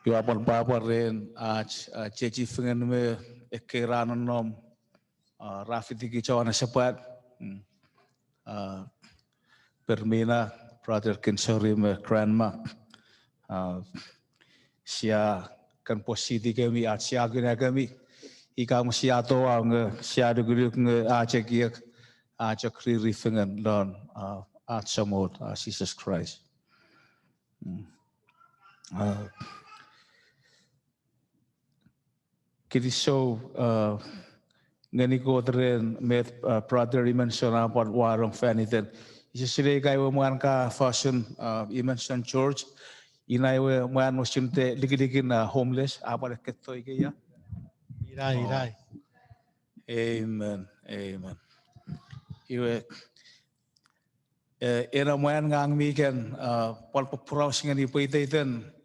Yo apon papa ren chechi fingen me ekeran nom rafiti ki chawana sepat permina brother kinsori me grandma sia kan positi kami sia guna kami ika mo sia to ang sia de guru ng cheki kri rifingen don samot Jesus Christ kiti so ngani ko tren met brother dimension apa warong faniten isisire kay man ka fashion dimension church inay man mo sinte dikit na homeless apa keto ya Irai. amen amen iwe era man ngang mi ken pol pros ngani puiteten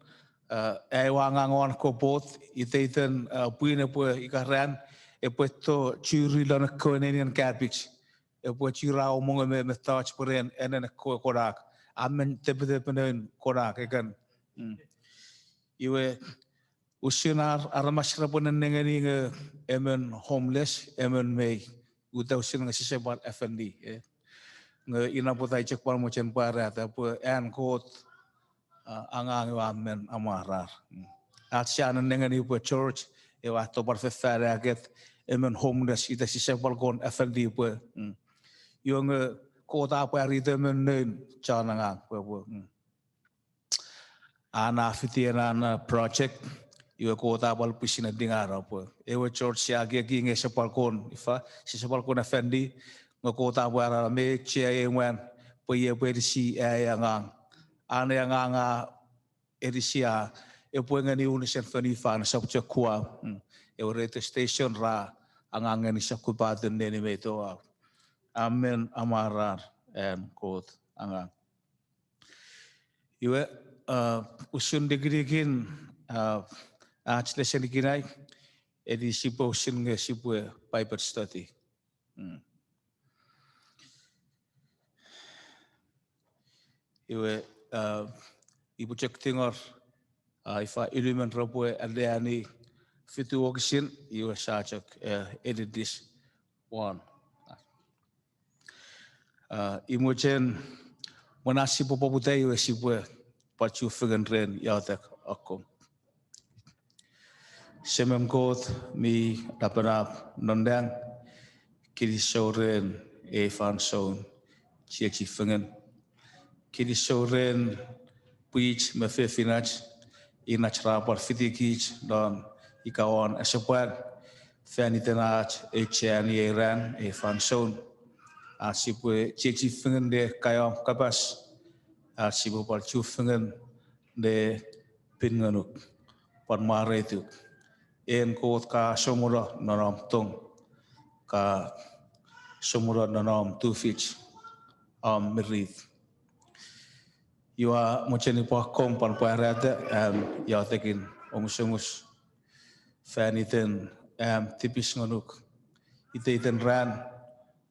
ai wangangon ko bot iteten puine po ikaran e puesto churi lana konenian cabbage e po chira o monga me touch poren enen ko korak amen tebede penen korak ekan iwe usinar aramasra ponen ngani nge emen homeless emen me utau sin ngasi sebat FND nge ina potai cek par mo chen para ta po en kot angang wa men amarar at siya nang po church e wa to par fefare aget emen homeless ita si sebat kon FND po yung kota pa rito men nen chanangang po ana fitiana na project yung kota pal pisina dingara po ewe church siya gi nge sepat kon ifa si sepat kon FND ngakota para me chia wen po ye po si angang ana yang edisia e po ngani unisen fanifan sa kwa e rete station ra angang ni sa kupaten neni meto amen amarar and quote angang iwe usun digrikin lesson dikinai edisi po usun nge sipu Bible study iwe ibu cek tingor ifa ilimen rapo adeani fitu oksin iwe sachak edit this one imochen monasi popo putai iwe sipu pachu figan ren yatak akom semem kot mi dapanap nondang kiri soren e fan son chiachi figan kiri soren puich me fefinach inach rapor fitikich don ikawan esepat fanitenach e chani e ran e fanson asipu chichi fingen de kayam kapas asipu par chu fingen de pinganuk par maretu en kot ka somura nanam tong ka somura nanam tufich mirith Iwa mocheni po kom pan po arate ya tekin omusungus faniten tipis nganuk iten ran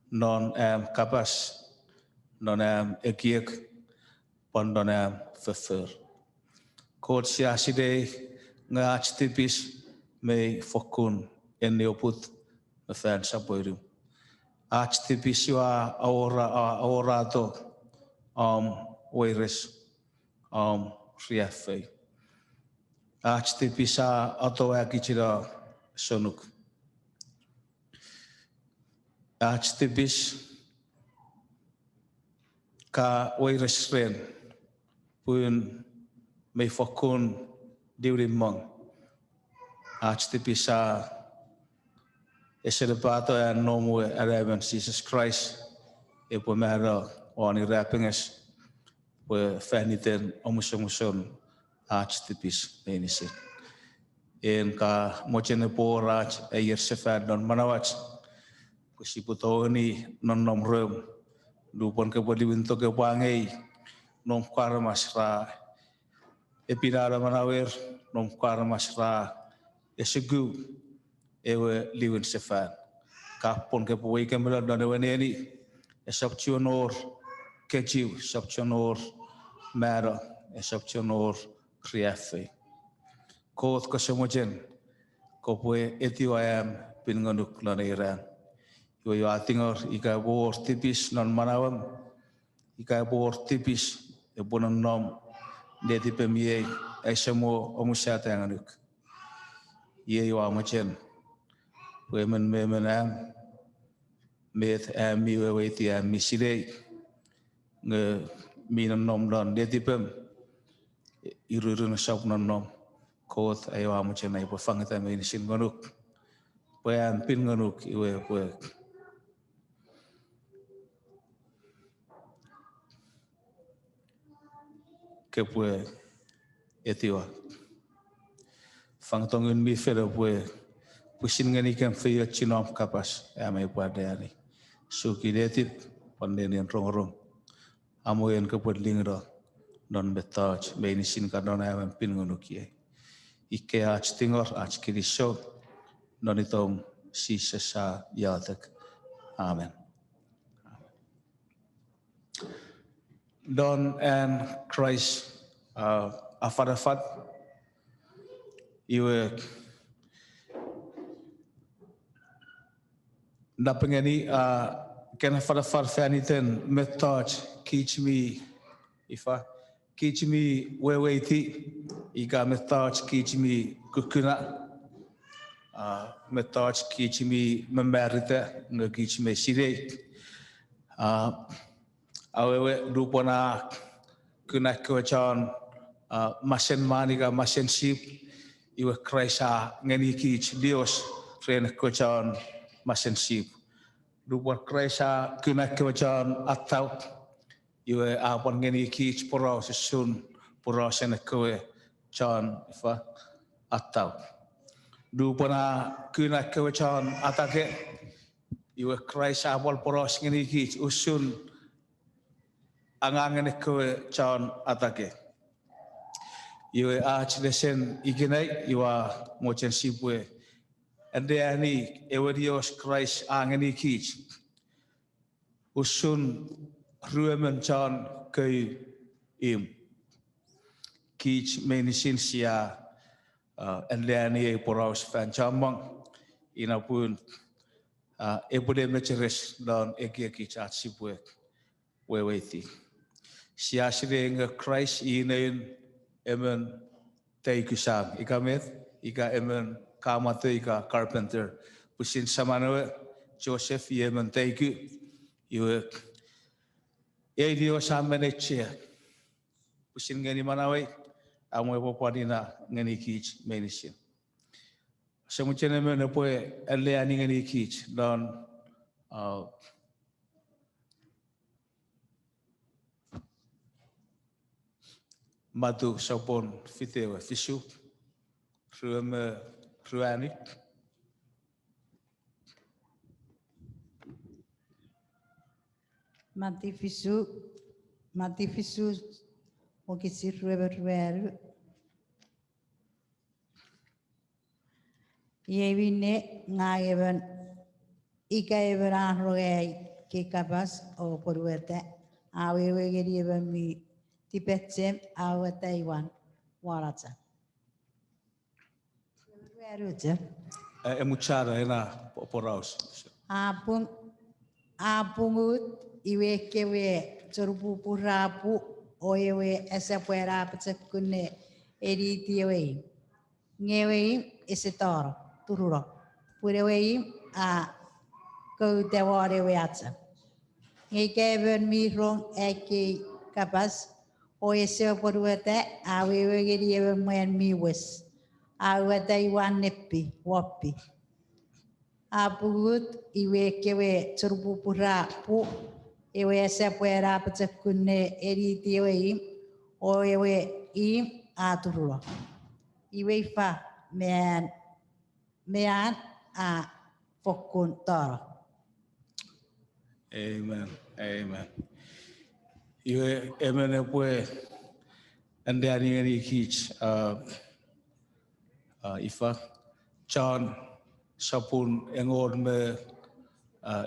non kapas non ekiek pan non fefer kot sia side ngach tipis me fokun en neoput me fan sapoiru ach tipis wa aora to oires riaffei. Ach te pisa ato akichira sonuk. Ach te pis ka oires ren pun me fokun diuri mong. Ach te pisa eselepato e nomu eleven Jesus Christ e po mera oni rappinges po faniten omuson ach tipis menisi en ka mochene porach e yersefad non manawach kusiputoni non nom rum lupon ke boliwinto ke pangei nom karmasra e pinara manawer nom karmasra e segu ewe liwin sefad kapon ke poi ke mela don weneni e sabchonor kejiu sabchonor mara e sabchonor kriafe Koth ko semojen ko pue etiwa am pin ngonuk lan iran. Yo atingor ika bor tipis non manawam ika bor tipis e bonon nom de tipemie ai semo omusata nganuk. Ye yo amochen pue men am met am mi we ti am mi sidei nge mi non nom don de tipem irurun sap non nom koth ayo amochen ai pofangata me sin ngonuk. Pue am pin ngonuk iwe pue que pues etiwa fang tongun mi fero pues pusin ngani kan feyo chinom kapas ame padani suki detit pandenian rong amoyen ke pod lingro non betach be ni sin kadon ame pin ngonukie ike ach tingor ach kirisho non itom si sa yatek amen. Don and Christ afadafat iwe napengeni ken afadafat faniten metach teach me ifa teach me weweti iga metach teach me kukuna metach teach me memerite nga teach me sire awewe dupona kuna kochan masen maniga masen sip iwe Christa ngeni kich Dios ren kochan masen sip dupon Christa kuna kochan atau iwe apon ngeni kich poro sesun poro sen kowe chan ifa atau dupona kuna kochan atake iwe Christa apol poro ngeni kich usun angangen kowe chan atake iwe lesen ikinai iwa mochen sipwe ande ani ewe Dios Christ angeni kich usun ruemen chan kei im kich menisin sia ande ani e poraus fan chamang inapun ebode mecheres dan eki kich sipwe weweti sia sireng Christ inain emen teikusang ikamet ika emen kamate ika carpenter pusin samanawe Joseph yemen teiku iwe dio sameneche pusin ngeni manawe amwe popadina ngeni kich menisin semuchene men poe ele ani ngeni kich don matu sapon fitewa fisu ruani mati fisu o que se rueru yevine ngaevan ikaevan rogai ke kapas o porwete awewe gerivan mi tipetsem awe Taiwan waratsa rueru emuchara ena poraus apungut iwe kewe chorupurapu oewe esapuera pachakune eritiwe ngewe isitor tururo purewe kauteware weatsa ngekeben mirong eki kapas oese porwete awewe geriewe mwen miwes aweta iwan nepi wapi apugut iwe kewe churupura pu iwe sepuera pachakune eritiwe oewe atururo iwe fa mean fokun toro. Amen. Iwe emene pue ande ani ngeni kich ifa chan sapun engor me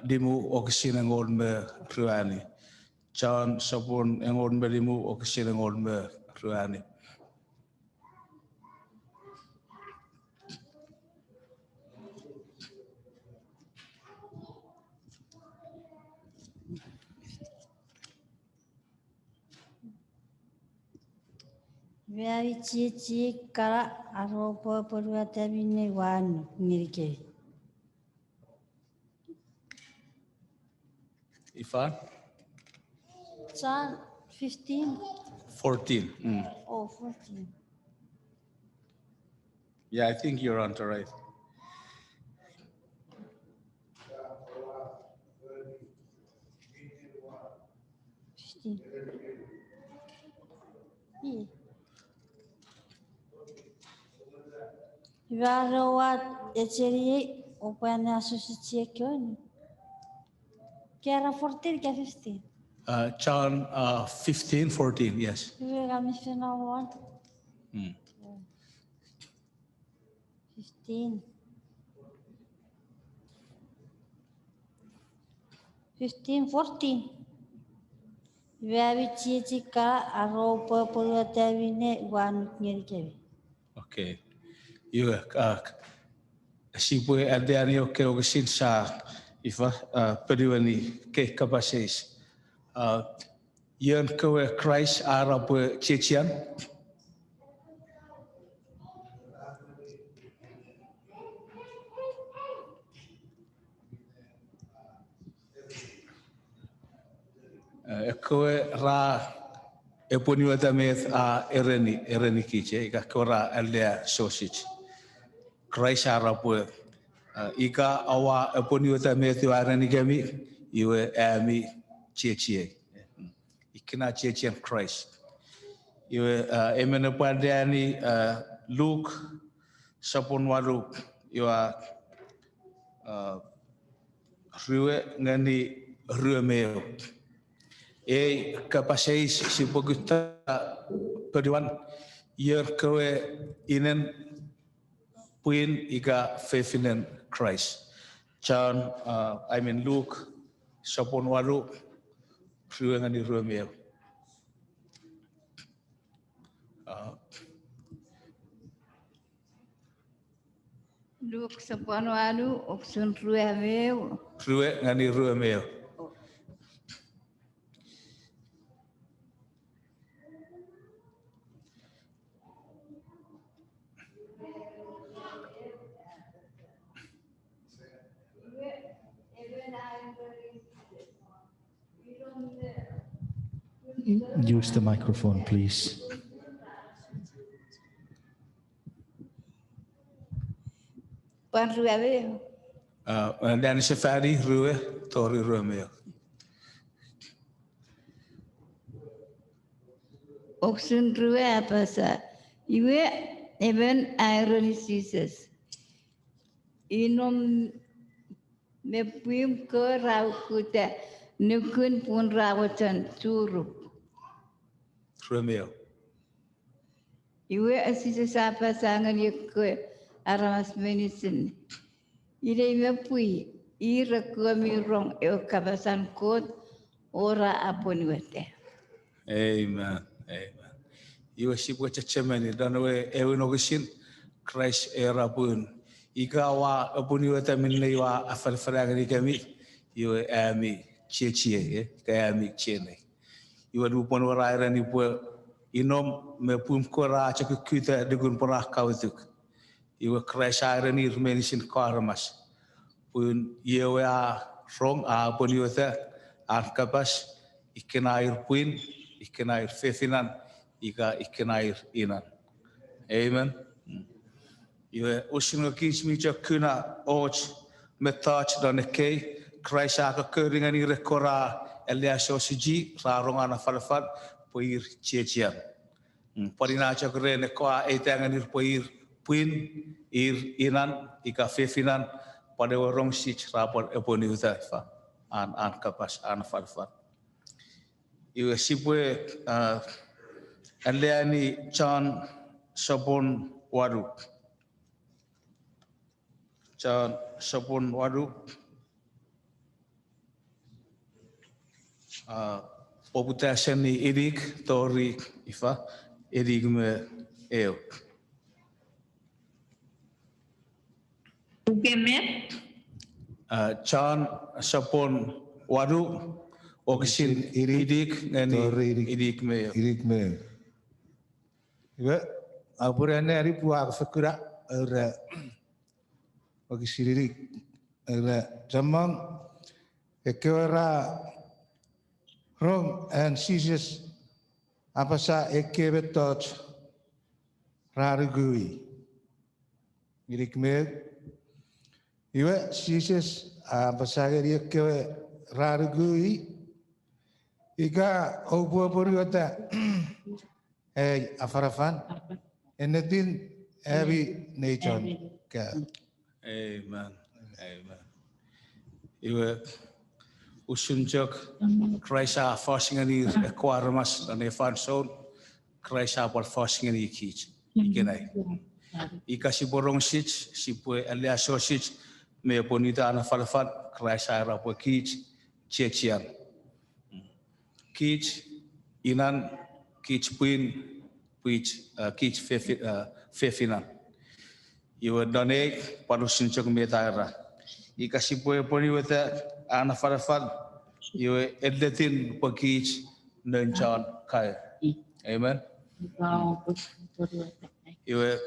dimu okisin engor me ruani chan sapun engor me dimu okisin engor me ruani Very chichi kara aropo porwata bine one nirike. Ifan? Chan 15. 14. Oh, 14. Yeah, I think you're on the right. Ivaroat echeri opana susiciekon. Kera 14 ke 15. John 15, 14, yes. Iva misfina one. 15. 15, 14. Very chichi kara aropo porwata bine one nirike. Okay. You sipue adeani o ke o sin sa ifa periwani ke kapases. Yan ko Christ Arab Chechian. Ko ra eponiwa tameth ereni kiche ka kora aldea sausage. Christ Arab ika awa eponiwa tameth wa ereni gami iwe ami chechie. Ikina chechian Christ. Iwe emene padani Luke sapon waru iwa riwe ngani ruemeo. Kapaseis si pogusta periwan yer kowe inen puin iga faithinen Christ. John, I mean Luke, sapon waru riwe ngani ruemeo. Luke sapano anu opsun ruameu. Riwe ngani ruemeo. Use the microphone, please. Pan ruameu. Dan safari riwe tori ruemeo. Opsun rua apa sa? Iwe even iron Jesus. Inom me puim ke rau kuta nukun pun rawatan surup. Ruemeo. Iwe asisa sapa sangan ke aramas medicine. Ire me pui ira kami rong kabasan kot ora apun wete. Amen. Amen. Iwa sipu chachemani danwe ewe nogisin Christ era pun. Ika wa apuni wata minne wa afarfaranga ni kami iwa ami chie ka ami chene. Iwa dupon wara era ni pu inom me pum kora chakukuta degun pora kautuk. Iwa Christ era ni rumenisin karamas. Pun iwa rong apuni wata kapas ikenair puin ikenair faithinan ika ikenair inan. Amen. Iwe usino kismi kuna och med touch dan kei Christ aka keuringan i rekora elia sosiji raronga na falafat poir chechian. Parina chakre ne koa etangan ir poir puin ir inan ika faithinan pada warong sich rapor eponi utafa an kapas an falafat. Iwe sipue elia John sabon waru. John sabon waru poputasen ni idik tori ifa idik me eo. John sabon waru okisin idik ngani idik me eo. Idik me. Iwe apurane ari puak fakura ora bagi siriri ora jamang ekora wrong and Jesus apa sa ekebetot rarugui mirikme iwe Jesus apa sa ekewe rarugui ika opo poriota afarafan enetin every nature ka Amen. Amen. Iwe usunjok Christa forskningen i kwarmas dan e fanson Christa por forskningen i kich. Ikenai. Ika si borong sich si pue alia so sich me bonita ana falafat Christa ra po kich chechian. Kich inan kich puin puich kich fefinan. Iwe done parusunjok metaira. Ika si pue poni weta ana falafat iwe edletin pakich nenchan kai. Amen. Iwe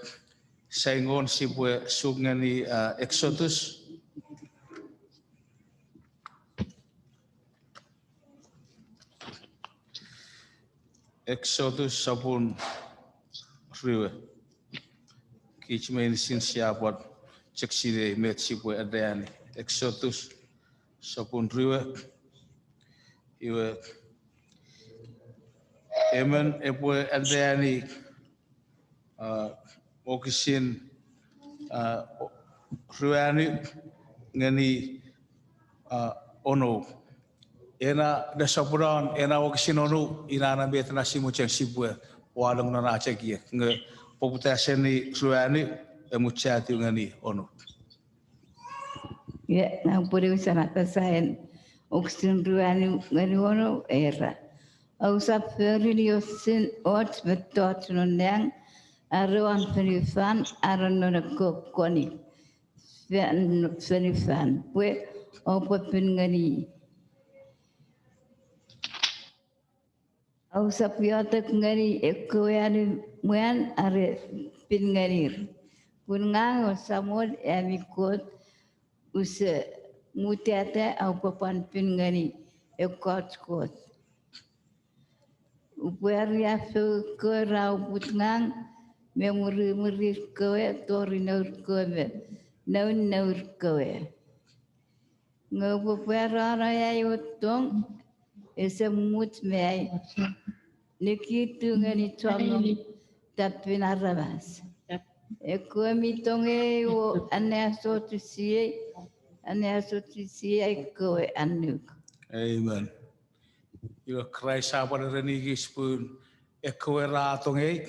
saingon si pue sugngani Exodus sabun riwe. Kich main sin siapot cek sire met si pue adani. Exodus sabun riwe. Iwe Amen epue adani okisin riwani ngani ono ena desapuran ena okisin ono ina na bet na simu ceng sibue walung na cekia nge poputasi ni riwani emucati ngani ono. Ya, na puri sana tasain oksin ruani ngani ono era. Au sa ferilio sin ot betot nondang aruan penifan aron nona koni. Penifan pue opo pengani. Au sa piatek ngani ekoyani muan are penganir. Pungang samod amikot use mutiata au papan pengani ekot kot. Upuaria so kerau putngang memuri kowe tori naur kowe naur kowe ngopuara raya yotong ese mut mei nikitu ngani tolong tapi narabas eko mitonge o ane asotisi kowe anuk. Amen. Iwe Christa pada renigi spoon ekoe ra tonge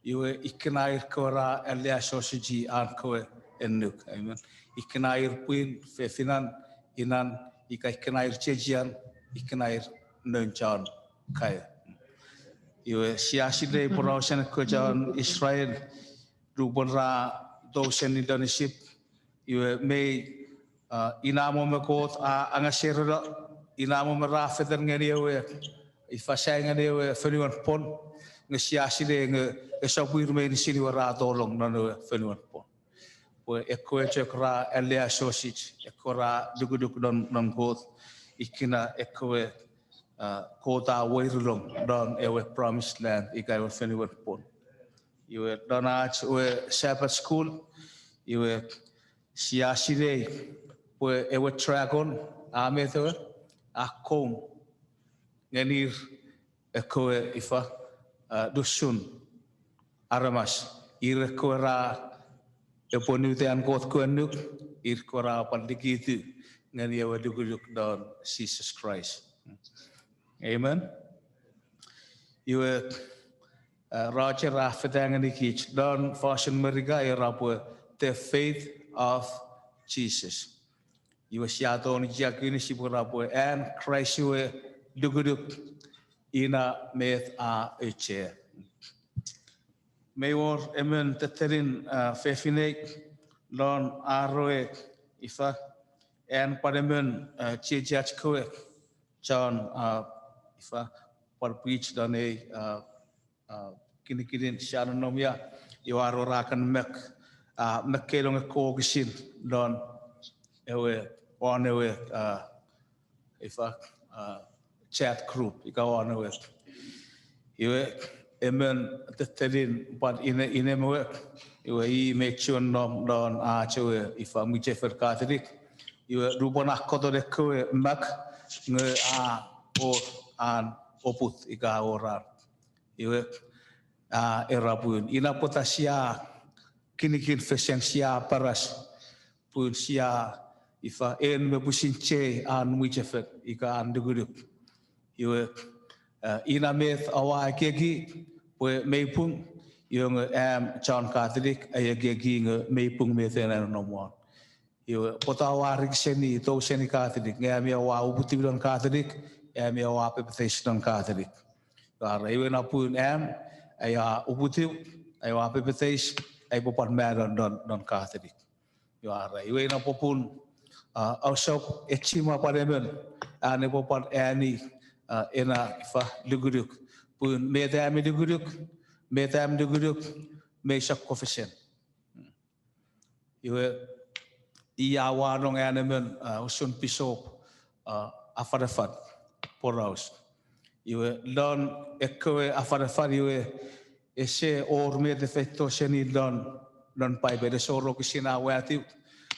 iwe iknair kora elia sausage an koe enuk. Amen. Iknair puin fefinan inan ika iknair chejian iknair nenchan kaya. Iwe siasi de porausan kerajaan Israel rubun ra dosen Indonesia iwe mei inamo mekot angasera inamo merafetan ngani ewe ifasai ngani ewe fenuan pon ngesiasi de nge esapuir me ni sini wara tolong nanu fenuan pon po ekoe cekra elia sausage ekora duguduk don kot ikina ekoe kota wairulong don ewe promised land ikai ewe fenuan pon iwe donach ewe Sabbath school iwe siasi de po ewe dragon ametewe akong nganir ekoe ifa dusun aramas ir kora eponutian kot kuanuk ir kora pandikitu ngani ewe duguduk don Jesus Christ. Amen. Iwe Roger Rafetangani kich don fashion meriga erapo the faith of Jesus. Iwe siato ni jakini sipurapo and Christ iwe duguduk ina meth a eche. Mayor emen teterin fefinek don arroe ifa and pademen chejach koe John ifa par preach don kini sianomia iwa rorakan mek kelong ko gisin don ewe on ewe ifa chat group ika on ewe iwe emen tetelin pat ine mewe iwe I make sure nom don chewe ifa mi chefer katolik iwe rubona kodore kowe mak nge or an oput ika orar iwe erapun ina potasia kinikin fesen sia paras pun sia ifa en me pusin che an mi chefer ika an duguruk iwe ina meth awa kegi pwe meipung yung John Catholic ay kegi ng meipung methena no mo yo potawarik seni to seni Catholic nga mi awa ubuti don Catholic mi awa pepetation Catholic para iwe na pun ay ubuti ay awa pepetation ay popan meron don Catholic yo ara iwe na popun ausop echima paremen ane popan ani ena ifa luguruk pun metam luguruk me sak confession iwe ia warong anemen usun pisop afarafat poraus iwe don ekwe afarafat iwe ese or me defecto seni don pai bede soro kisina wati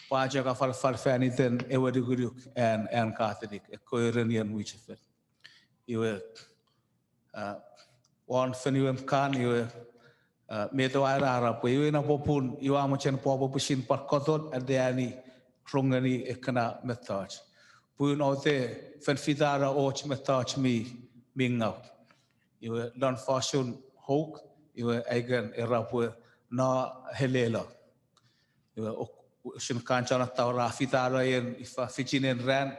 paja ka farfar faniten ewe luguruk and Catholic ekwe renian wichefet iwe on feniwem kan iwe meto ara po iwe na popun iwa mo chen po pusin par kotot adani rongani ekna metach pun ote fen fitara och metach mingau iwe don fasun hok iwe eigen erapo na helela iwe sin kanchana tawra fitara yen ifa fichinen ran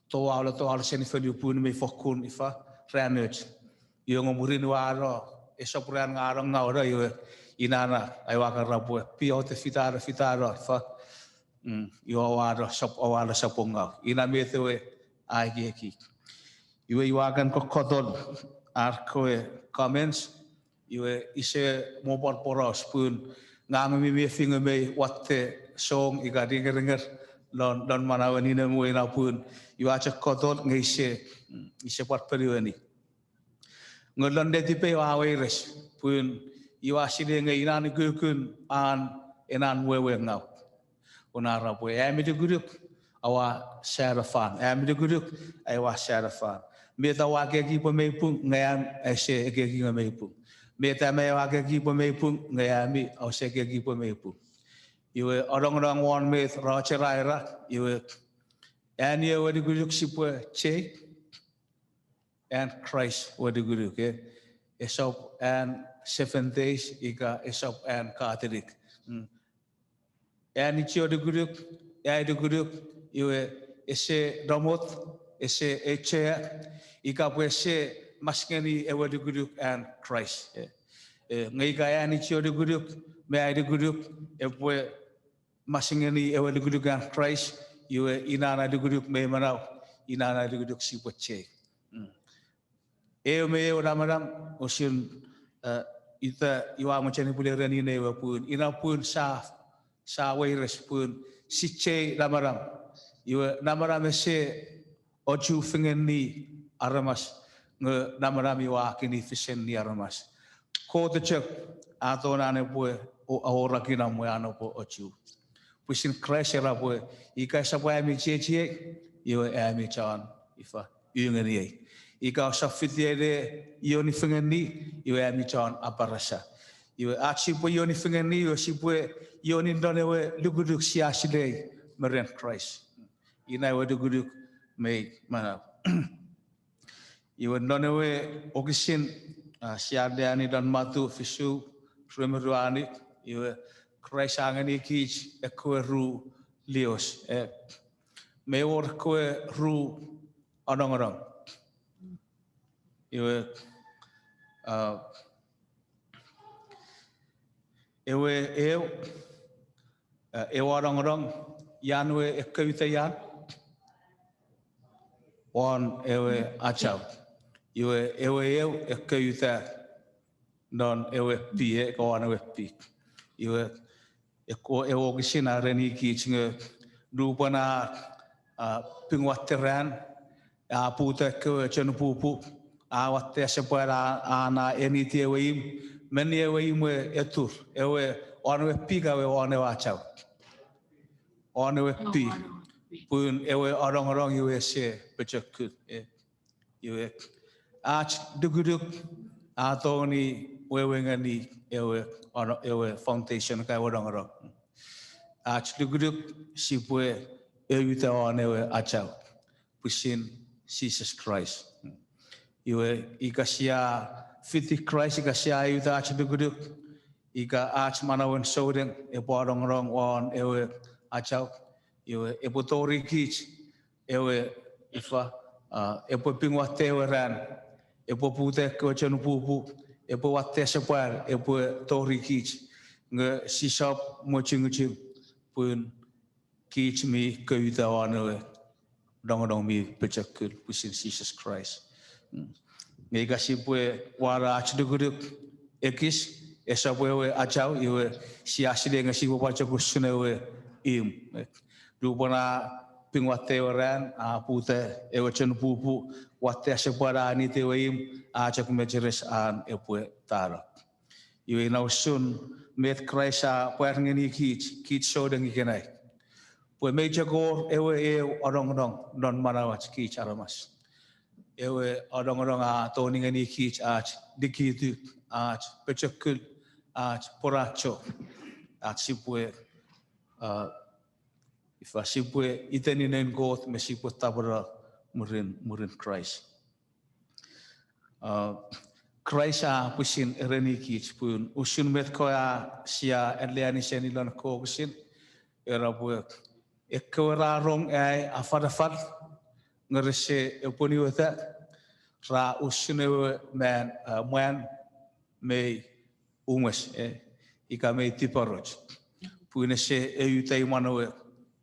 to ala sen fenu pun me fokun ifa ranage yung umurin waro esopran ngarang ngawra yo inana ay waka rapo pio te fitara ifa yo awara saponga ina metewe ageki iwe iwagan ko kodon arkoe comments iwe ise mobor poros pun ngang mi finga me watte song igadingerenger don manawan ina mo ina pun iwacha kodon ngise ise part periweni ngolon de tipe awires pun iwasile ngaina ni gukun an enan wewe ngau onara po emi de guruk awa serafan emi de guruk awa serafan meta wake ki po meipung ngam ese ke ki meipung meta me wake ki po meipung ngami au se ke ki po meipung iwe orang won met racheraira iwe ani we de guruk sipo che and Christ were the guru, okay? Esop and 7 days, ika Esop and Catholic. And it's your guru, the guru, you ese domot, ese eche, ika ese maskeni ewe the guru and Christ. Ngaika and it's your guru, me I the guru, ewe maskeni ewe the guru and Christ, you inana the guru me manau, inana the guru sipoche. Me orang usin ita iwa macam ni boleh rani ni pun ina pun sa virus pun sice namaram iwa namaram se oju fingen ni aramas nge namaram iwa kini fisen ni aramas ko te cek atau nane pun orang kina mo ano po oju pusin crash era pun ika siapa yang cie iwa yang cawan ifa iungan ni ika safitiere ioni fingani iwe amichon aparasa iwe achipo ioni fingani iwe sipwe ioni donewe luguduk siasile meren Christ ina iwe luguduk me mana iwe donewe okisin siadeani dan matu fisu suemeruani iwe Christ angani kich ekweru lios mewor kwe ru orang-orang ewe orang-orang yanwe ekawitayan on ewe achau ewe ekawita non ewe pi ko ana we pi iwe ko ewo kisina reni ki chinge rupa na pingwateran a puta ko chen pupu a watte separa ana eniti ewe meni ewe me etur ewe ona we pi ka we ona wa chau ona we pi pun ewe orang iwe se pechakut iwe ach duguduk atoni wewe ngani ewe foundation ka orang ach duguduk sipwe ewita on ewe achau pusin Jesus Christ iwe ikasia fiti Christ ikasia ewita ach duguduk ika ach manawen soden e orang on ewe achau iwe epotori kich ewe ifa epo pingwate ewe ran epo pute ko chenu pupu epo wate separ epo tori kich nge sisap mo chingu pun kich mi kewita wane dong mi pechakul pusin Jesus Christ nge kasipwe wara achduguduk ekis esapwe achau iwe siaside nge sipo pachakusune we im dupana pingwate oran a pute ewe chenu pupu wate separa ni te weim a chak mejeres an epwe tara iwe na sun met Christa puerngeni kich so dengi kenai pue meja gor ewe orang non manawach kich aramas ewe orang a toningeni kich ach dikitu ach pechakul ach poracho ach sipwe ifa sipwe iteninen goth me sipwe tabara murin Christ Christ a pusin ereni kich pun usun met ko a sia erleani seni lon ko pusin era bu ekora rong ai afadafad ngerese eponi wata ra usun man me unges ika me tiparoj pun se eutai manowe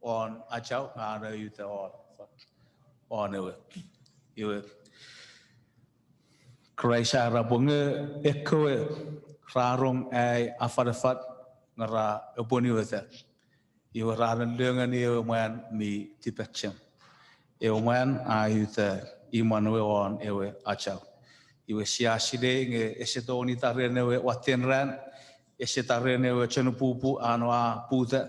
on achau ngara yuta on ewe Christa rabonge ekoe rarong ai afadafad ngara eponi wata iwe raran lengan iwe man mi tipachem ewe man ayuta imanowe on ewe achau iwe siaside nge esetoni tarene we watenran esetarene we chenu pupu anwa puta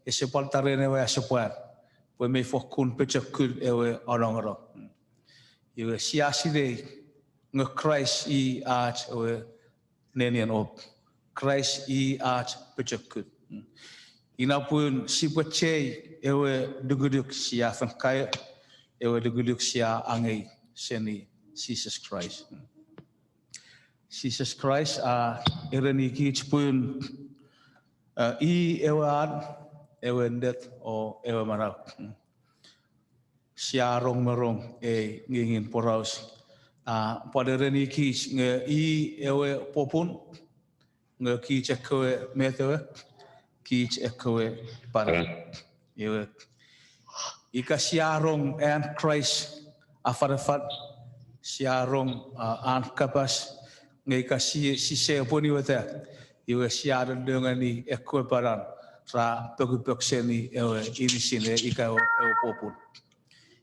esepal tarene we asepar we me fokun pechakul ewe orang iwe siaside nge Christ i ach ewe nenian op Christ i ach pechakul ina pun sipache ewe duguduk sia fankaya ewe duguduk sia angai SENI Jesus Christ Jesus Christ ereni kich pun i ewe ndet o ewe marau sia rong merong ngingin poraus pada ereni kich nge i ewe popun nge kich ekowe metewe kich ekowe para ewe ika siarong and Christ afadafad siarong an kapas ngai kasi se poni wata iwe siaran dengan ni ekowe paran ra pegupek SENI ewe ini sine ika ewe popun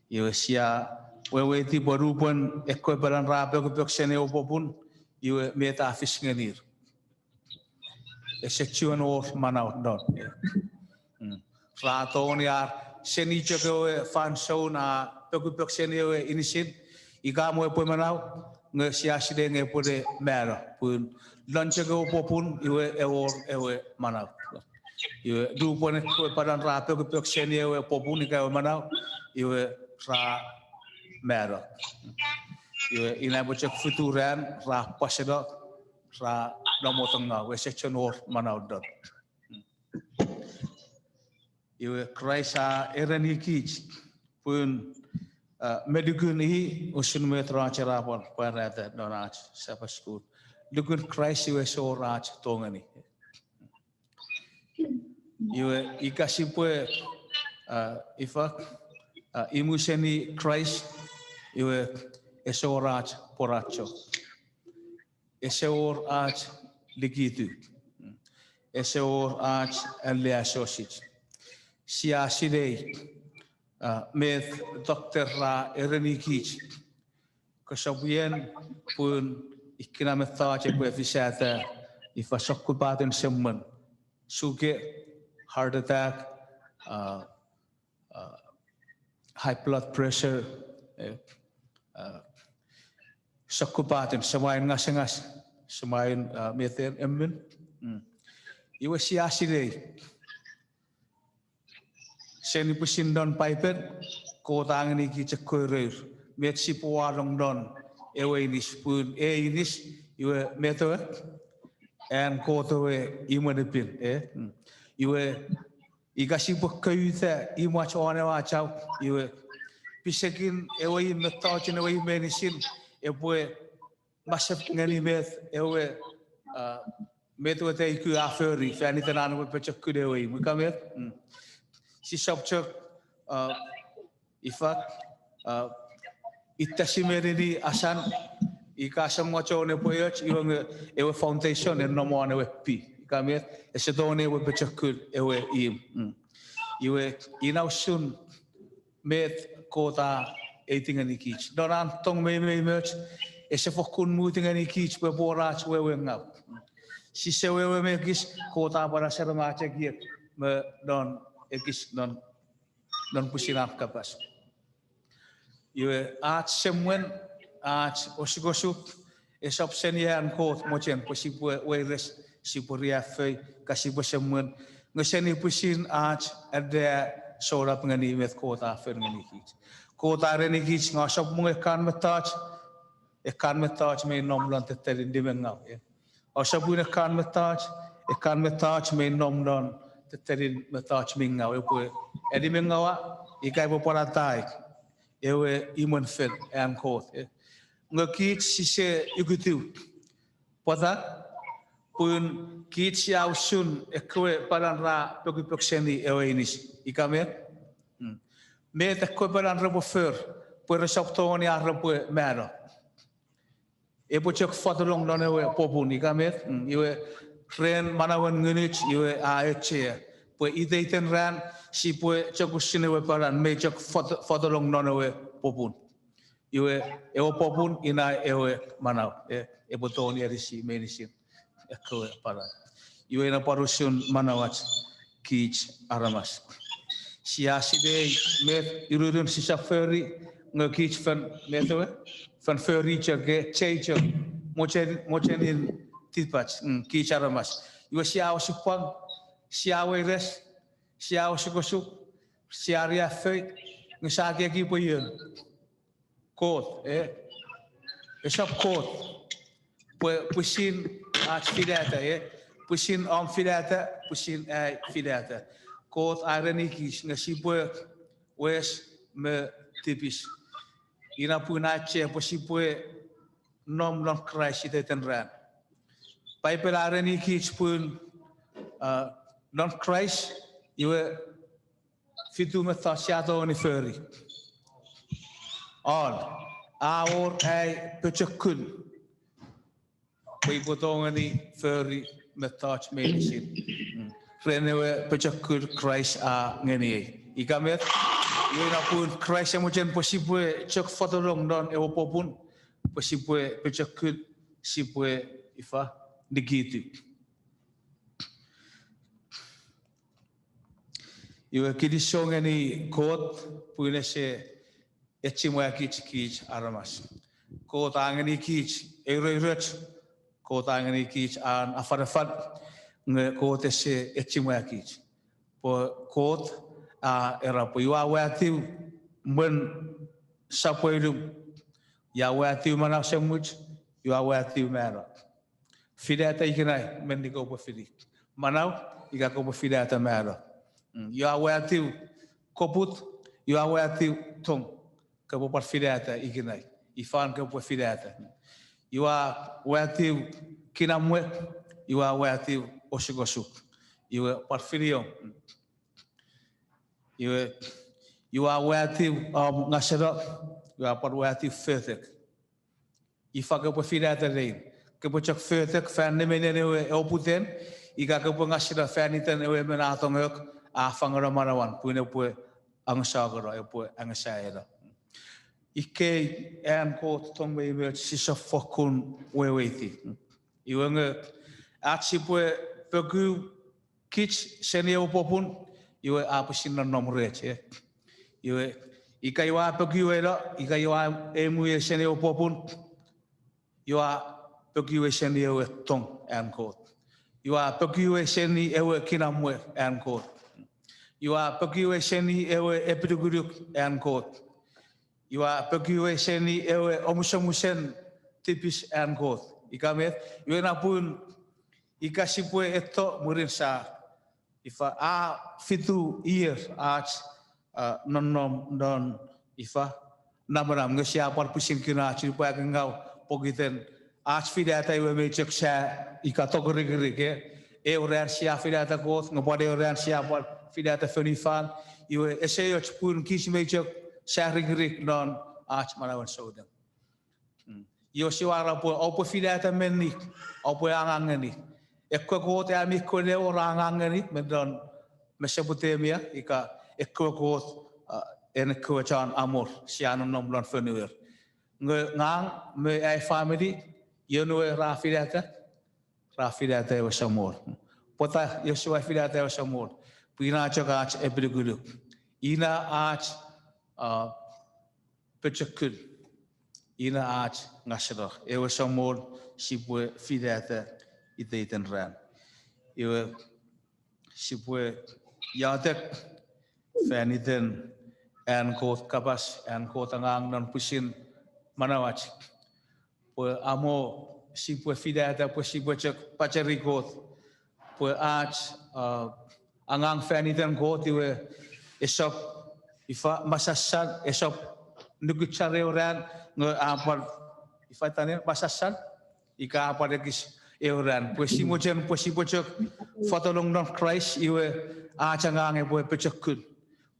iwe sia wewe ti barupan ekowe paran ra pegupek SENI ewe popun iwe meta afis ngenir section or manau don ra to ni ar SENI chekewe fan show na pegupek SENI ewe ini sin ika mo ewe manau nge siaside nge pode mera pun lanche go popun iwe ewe manau iwe du pone ko padan rape ko pek SENI ewe popun ika ewe manau iwe ra mera iwe ina bocek futuran ra paseda ra namotanga we section or manau dot iwe Christa ereni kich pun medukun i usun metra cerapon pada donach sapa school dukun Christ iwe sorach tongani iwe ikasipwe ifa imu SENI Christ iwe esorach poracho ese or ach ligitu. Ese or ach en lea sosich. Sia sidei meth Dr. Ra erenikich. Kasabien pun ikina methaje kwe visata ifa sokubaten semmen. Suge, heart attack, high blood pressure, sokubaten semain ngas-ngas, semain meten emmen. Iwa siaside. Seni pusin don pipen, ko tangan iki cekorir, met si puarong don, ewe inis pun, inis, iwe meto en ko towe imanipin, iwe ikasi pekayuta, imach one wachau, iwe pisekin ewe metochin ewe menisin, ewe masaf ngani met, ewe meto te iku aferi, fani tenan we pecekku dewe, mukamet. Si subject ifak itasimeri asan ikasang ngocho ne poyach iwang ewe foundation en nomo ne pi kamet esedone we pechakul ewe im iwe inausun met kota etingani kich doran tong me merch esefokun mutingani kich be borach we ngap si sewe me kis kota para serma chekir me don ekis non pusinap kapas. Iwe at semwen at osigosuk esop senian kot mochen posibu weres sipuria fe kasibu semwen ngeseni pusin at ada sora pengani met kota fer ngani kich. Kota reni kich ngasop mung ekan metach me nom lan tetelin dimengau ya. Osabun ekan metach me nom don tetelin metach mingau ewe edi mingawa ikai popolatai ewe iman fet en kot ngakit sise igutu pada pun kit siau sun ekwe paran ra pok seni ewe inis ikamet me te ko paran ra bofer por resoptoni arra po mero e po chok fotolong non ewe popun ikamet ewe tren manawan ngunich iwe aeche pues ideiten ran si pues chokusine we paran me chok fotolong non ewe popun iwe ewe popun ina ewe manau e botoni erisi menisin ekwe paran iwe na parusun manawat kich aramas siaside met irurun sisa ferry ngakich fan metewe fan ferry chage checho mochen tipach kich aramas iwe siaw supang siawe res siaw sukosuk siaria fe ngisake ki poyen kot esap kot pusin at filata pusin filata pusin filata kot irony kis ngasipo wes me tipis ina punache posipo nom non Christ tenran Bible irony kis pun non Christ iwe fitu metasiato ni ferry all our pechakun we botong ni ferry metach medicine renewe pechakun Christ ngeni ikamet iwe na pun Christ emojen possible chok fotolong don ewo popun possible pechakun sipwe ifa digiti iwe kidisong ni kot puine se etchimoya kich aramas kot angani kich eroirot kot angani kich an afarafat nge kot se etchimoya kich po kot era po iwa wati men sapoilum ya wati mana semuj iwa wati mera fidata ikinai mendiko po fidik manau ikako po fidata mera you are waiting koput you are waiting tong kapo parfidata ikinai ifan kapo fidata you are waiting kinamwe you are waiting osigosuk you are parfidio you are waiting ngasero you are par waiting fetek ifa kapo fidata rein kepo chak fetek fan ne mene ne e oputen ika kepo ngasira fan iten e mena atongok a fangara marawan puine pu angsagara e pu angsaera Ike en ko tong me me sisa fokun weweti iwenge atsi pu pegu kich seni o popun iwe apusin na nomre che iwe ika iwa pegu era ika iwa emu seni o popun iwa pegu seni o tong en ko iwa pegu seni e kinamwe en ko iwa pegu seni e epiduguruk en ko iwa pagi seni ewe omusamusen tipis en god ikamet iwe na pun ikasipue eto murin sa ifa a fitu year arch non ifa namaram ngesia par pusin kina chipa ngau pogiten arch fidata iwe me chek sa ikatogori ke e oran sia fidata god ngopade oran sia par fidata fenifan iwe eseyo pun kisme chek Syarik non arch manawan soda. Yo siwara po opo fidata menni opo angangani. Ekko ko te ami ko le ora angangani medon Mesopotamia ika ekko ko en ko chan amor siano nom lon fenuer. Ngang me ai family yo no ra fidata wa samor. Pota yo siwa fidata wa samor. Pina chaka ebrigulu. Ina arch pechakul ina ach ngasra ewe samol sipwe fidata iteiten ran ewe sipwe yatek faniten en kot kapas en kot angang non pusin manawach po amo sipwe fidata po sipwe chak pacharikot po ach angang faniten kot ewe esop ifa masasan esop nugutsare oran nge apal ifa tane masasan ika apal ekis euran puesi mojen puesi pocok fotolong non Christ iwe achangang e po pecokun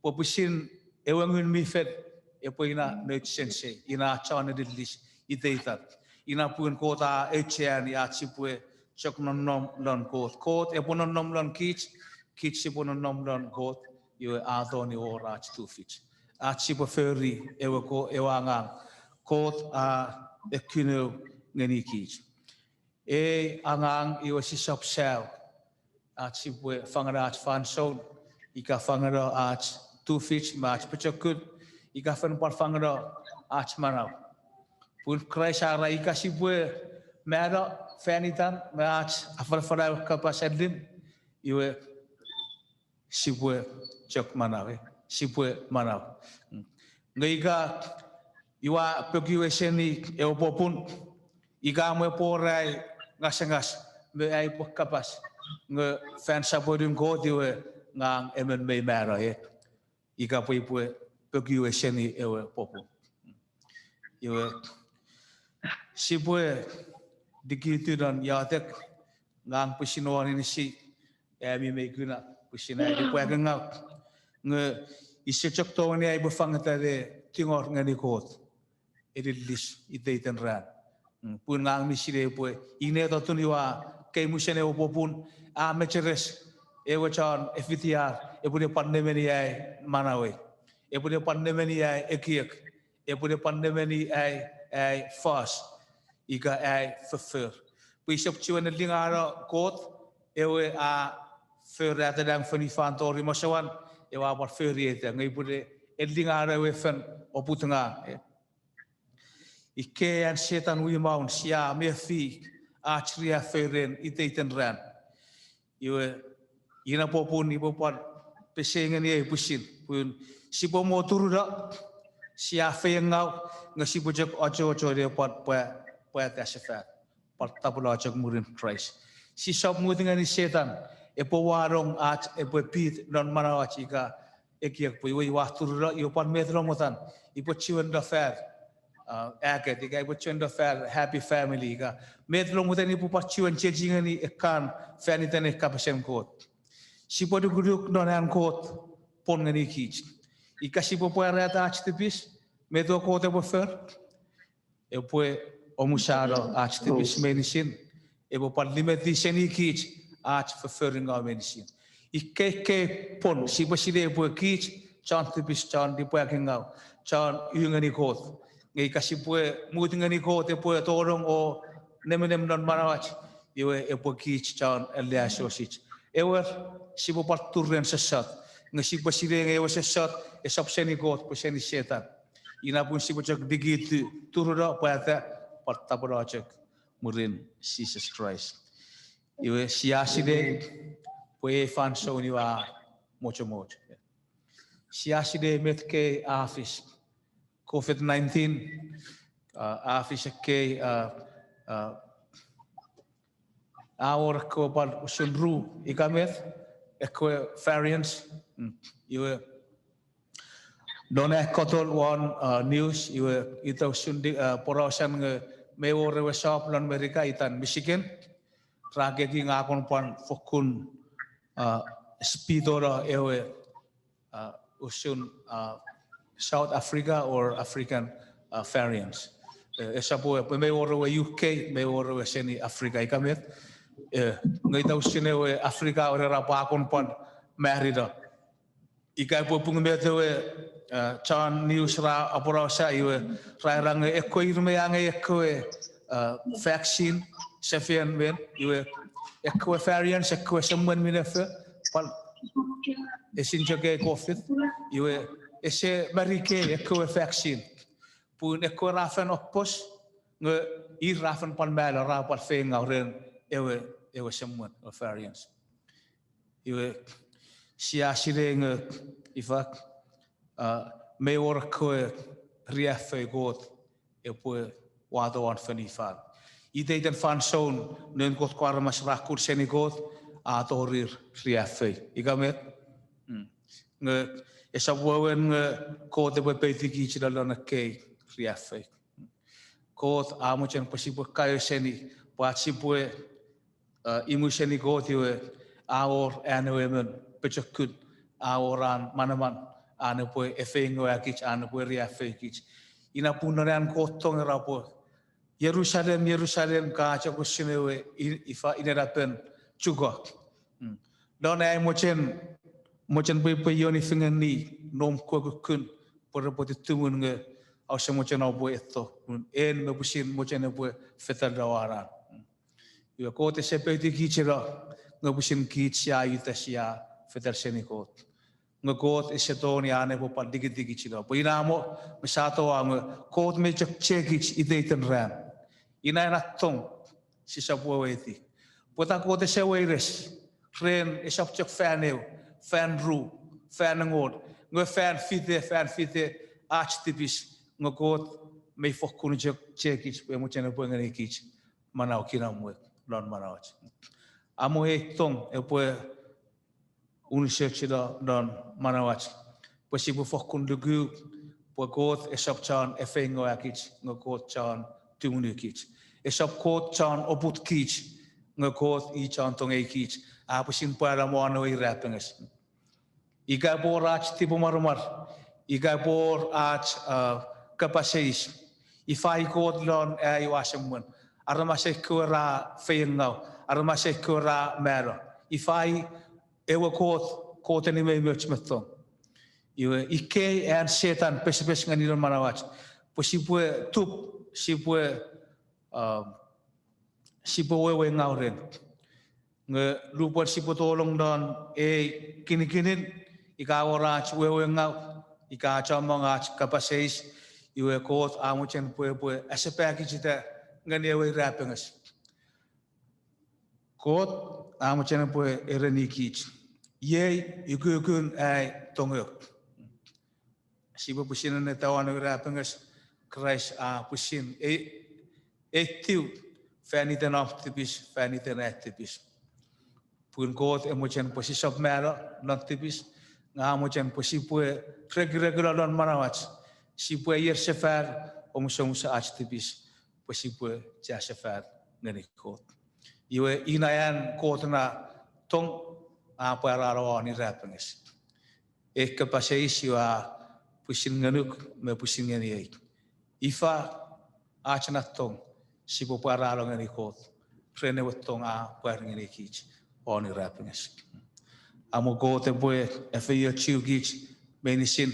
po pusin ewangun mifet e po ina net sense ina chana dilis iteitat ina pun kota echen ya chipwe chok non non kot e po non non kich si po non non kot iwe athoni ora tu fich Achipo ferry ewe ko ewanga kot ekino ngeni kich e angang iwe si shop sell achipo fangara fan so ika fangara tu fish match pechokut ika fan par fangara manau pun kraisara ika sipwe mera fanitan match afar kapasedin iwe sipwe chok manau sipwe manau ngaiga iwa pegiwe seni e opopun iga mo porai ngasengas me ai kapas nge fan saborin go diwe ngang emen me mara e iga poi pegiwe seni e opopun iwe sipwe dikitu dan yatek ngang pusinon ini si mi me guna pusina di poi ngau nge isechok to ni ai bufangata de tingor ngani kot edilis iteiten ran pun ngang misire po ine to tuniwa kay musene opopun a mecheres e wachan FTR e pune pandemia ai manawe e pune pandemia ai ekiek e pune pandemia ai fast ika ai fefer pisop chiwan lingara kot ewe a ferrata dang fanifantori masawan ewa par ferieta ngai pune lingara we fen oputanga Ike an setan wi maun sia me fi achria feren iteiten ran iwe ina popun ibo pan pesengen ye pusin pun sipo motor da sia fengau ngasi bujak ojo de pat pa ta sefa pat tabula chak murin Christ si sab mu dengan setan e po warong ach e po pit non manawachika ekiak po iwe wahtur da ibo pan metro motan ibo chiwen da fer AGAT ikai bucendo fer happy family ka metro mutani pu pachuan chejingan ni ekan fani tane kapasem kot si podu guduk donan kot pon ngani kich ikasi po po rata ach tipis metro kot e po fer e po omusaro ach tipis medicine ebo pan limeti SENI kich ach vervuring av medicine ikke pon si baside po kich chan tipis chan di poaking av chan yungani koth ngai kasi po mutingani koth po torong o nemenem non marawach iwe epo kich chan eliasosich ewer si po parturren sesat ngai si baside ngai sesat esap SENI koth po SENI setan ina pun si bocak digitu turura pada partaboracak murin Jesus Christ. Iwe siaside poe fan so ni wa mocho mocho. Siaside met ke afis COVID-19 afis ke our ko par sunru ikamet ekwe variants iwe Dona kotol one news iwe ito sundi porosan nge mewo rewe shop lan Amerika itan Michigan trage ki ngakon pan fokun speedora ewe usun South Africa or African variants esapo mewo rewe UK mewo rewe SENI Afrika ikamet ngaita usun ewe Afrika ore rapa akon pan merida ikai po pungemetewe chan news ra aporosa iwe rairang ekko irme ange ekko vaccine sefian men iwe ekko variants ekko semman minefe pal esin joge covid iwe ese marike ekko vaccine pun ekko rafen oppos nge I rafen pan mala ra par fenga ren ewe semman variants iwe siasire nge ifak me ora koe riafe god e poe wado an fanifan I deiten fan son nen god kwara mas rakur SENI god a torir riafe igamet nge esawen nge god e petiki chidalana ke riafe god amochen pasipo kayo SENI pasipo imu SENI god iwe aor anewemen pechakut aoran manaman ane poe efengo akich ane poe riafekich ina punaran kotong rapo Yerusalem ka ko sinewe ifa inerapen juga don ai mochen pe yoni fingani nom ko kun por poti tumun nge au mochen au poe eto en me pusin mochen poe fetal dawaran yo ko te sepeti kichira nge pusin kichya yutasia fetal SENI kot ngegot isetoni ane po padigit-digit sila. Po inamo misato ang kot me checkich ideiten ram. Inay natong si sabuweti. Po ta kot se weires ren isap check faneu fan ru fan ngod nge fan fite ach tipis ngegot me fokun checkich po mo chene po ngani kich manau kinamwe lon manawach. Amo tong e po unisechida dan manawach pasibu fokun lugu po god esap chan efengo akich ngot chan tumuni kich esap kot chan obut kich ngot I chan tong ekich a pasin para mo ano I rapenges iga borach tipo marmar iga bor ach kapaseis ifai god lon ai wasemon aramase kura fengau aramase kura mera ifai ewa kot ni me mechmetong iwe ike an setan pes ngani lon manawach posipue tup sipue wewe ngauren nge lupon sipo tolong don kini ika orach wewe ngau ika chamong ach kapaseis iwe kot amuchen pue asepaki chita ngani ewe rapengas kot amuchen pue erenikich Yei ikukun ai tongok. Siapa pusin ane tawan rapengas Christ pusin tiu faniten optipis faniten actipis. Pun kot emochen posi sop mera noctipis ngamochen posi pue regular don manawach. Si pue yer sefer omusa actipis posi pue ja sefer ngani kot. Iwe inayan kot na tong apa arawan ni rapengas. Kepaseis iwa pusin nganuk me pusin ngani. Ifa achnatong si po para lo ngani ko trene wetong a par ngani kich oni rapingas amo go te boe e fe chiu gich menisin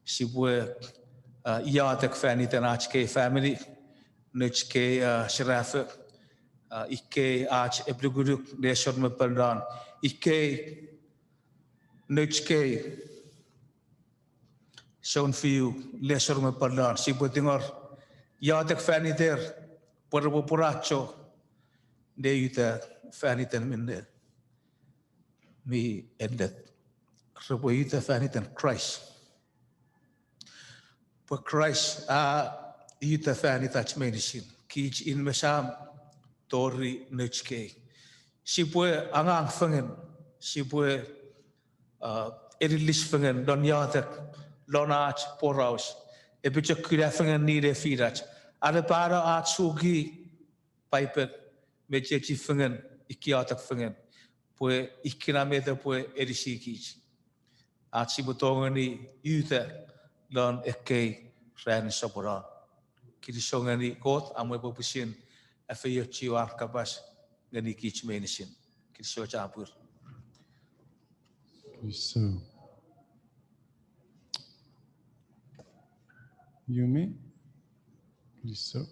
si boe ia te fani te na ke family nuch ke shrafe ikke ach e bluguruk nation me pandan ikke nuch ke Sean fiu lesor me pandan si boe tingor ia te fani der por poracho de yuta fani ten min mi endet rebo yuta fani ten Christ por Christ a yuta fani touch medicine kich in mesam tori nuchke si poe angang fangen si poe erilis fangen don yatek lonach poraus e bicha kira fangen ni de firach ale para at sugi paipet me chechi fangen ikiatak fangen poe ikina me de poe erisi kich at si botongani yuta don ekki ran sapora kirisongani kot amo popusin afayo chiwa kabas ngani kich menisin kiso chapur So, Yumi, so.